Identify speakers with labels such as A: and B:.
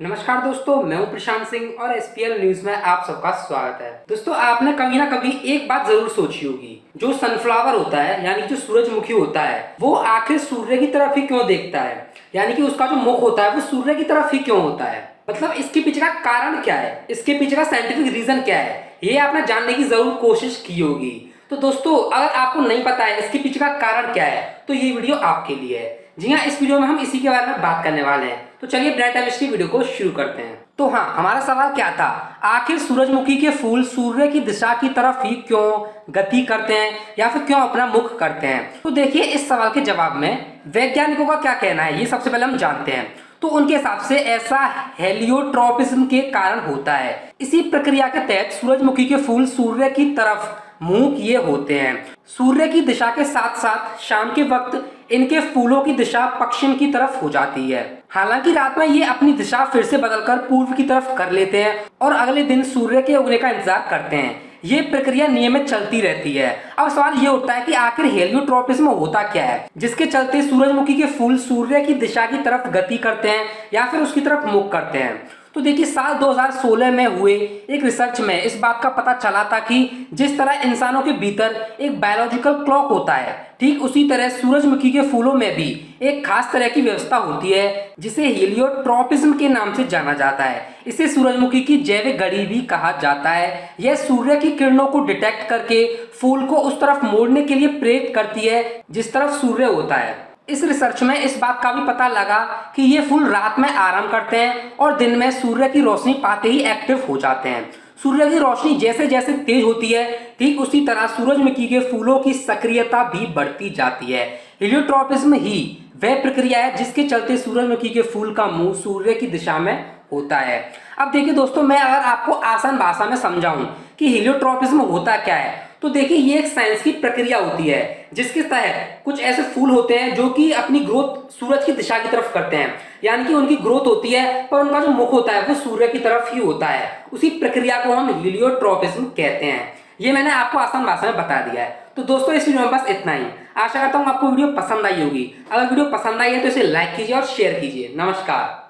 A: नमस्कार दोस्तों, मैं हूं प्रशांत सिंह और एसपीएल न्यूज में आप सबका स्वागत है। दोस्तों, आपने कभी ना कभी एक बात जरूर सोची होगी, जो सनफ्लावर होता है यानी जो सूरजमुखी होता है वो आखिर सूर्य की तरफ ही क्यों देखता है, यानी कि उसका जो मुख होता है वो सूर्य की तरफ ही क्यों होता है। मतलब इसके पीछे का कारण क्या है, इसके पीछे का साइंटिफिक रीजन क्या है, ये आपने जानने की जरूर कोशिश की होगी। तो दोस्तों, अगर आपको नहीं पता है इसके पीछे का कारण क्या है तो ये वीडियो आपके लिए है। जी हाँ, इस वीडियो में हम इसी के बारे में बात करने वाले हैं। तो चलिए बिना टाइम वेस्ट वीडियो को शुरू करते हैं। तो हाँ, हमारा सवाल क्या था, आखिर सूरजमुखी के फूल सूर्य की दिशा की तरफ ही क्यों गति करते हैं या फिर क्यों अपना मुख करते हैं। तो देखिए, इस सवाल के जवाब में वैज्ञानिकों का क्या कहना है ये सबसे पहले हम जानते हैं। तो उनके हिसाब से ऐसा हेलियोट्रोपिज्म के कारण होता है। इसी प्रक्रिया के तहत सूरजमुखी के फूल सूर्य की तरफ मुंह किए होते हैं। सूर्य की दिशा के साथ साथ शाम के वक्त इनके फूलों की दिशा पश्चिम की तरफ हो जाती है। हालांकि रात में ये अपनी दिशा फिर से बदलकर पूर्व की तरफ कर लेते हैं और अगले दिन सूर्य के उगने का इंतजार करते हैं। ये प्रक्रिया नियमित चलती रहती है। अब सवाल ये उठता है कि आखिर हेलियोट्रोपिज्म होता क्या है, जिसके चलते सूरजमुखी के फूल सूर्य की दिशा की तरफ गति करते हैं या फिर उसकी तरफ मुख करते हैं। तो देखिए, साल 2016 में हुए एक रिसर्च में इस बात का पता चला था कि जिस तरह इंसानों के भीतर एक बायोलॉजिकल क्लॉक होता है, ठीक उसी तरह सूरजमुखी के फूलों में भी एक खास तरह की व्यवस्था होती है जिसे हेलियोट्रोपिज्म के नाम से जाना जाता है। इसे सूरजमुखी की जैविक घड़ी भी कहा जाता है। यह सूर्य की किरणों को डिटेक्ट करके फूल को उस तरफ मोड़ने के लिए प्रेरित करती है जिस तरफ सूर्य होता है। इस रिसर्च में इस बात का भी पता लगा कि ये फूल रात में आराम करते हैं और दिन में सूर्य की रोशनी पाते ही एक्टिव हो जाते हैं। सूर्य की रोशनी जैसे जैसे तेज होती है, ठीक उसी तरह सूरजमुखी के फूलों की सक्रियता भी बढ़ती जाती है। हेलियोट्रोपिज्म ही वह प्रक्रिया है जिसके चलते सूरजमुखी के फूल का मुंह सूर्य की दिशा में होता है। अब देखिए दोस्तों, मैं अगर आपको आसान भाषा में समझाऊं कि हेलियोट्रोपिज्म होता क्या है, तो देखिए ये एक साइंस की प्रक्रिया होती है जिसके तहत कुछ ऐसे फूल होते हैं जो कि अपनी ग्रोथ सूरज की दिशा की तरफ करते हैं, यानी कि उनकी ग्रोथ होती है पर उनका जो मुख होता है वो सूर्य की तरफ ही होता है। उसी प्रक्रिया को हम हेलियोट्रोपिज्म कहते हैं। ये मैंने आपको आसान भाषा में बता दिया है। तो दोस्तों, इस वीडियो में बस इतना ही। आशा करता हूँ आपको वीडियो पसंद आई होगी। अगर वीडियो पसंद आई है तो इसे लाइक कीजिए और शेयर कीजिए। नमस्कार।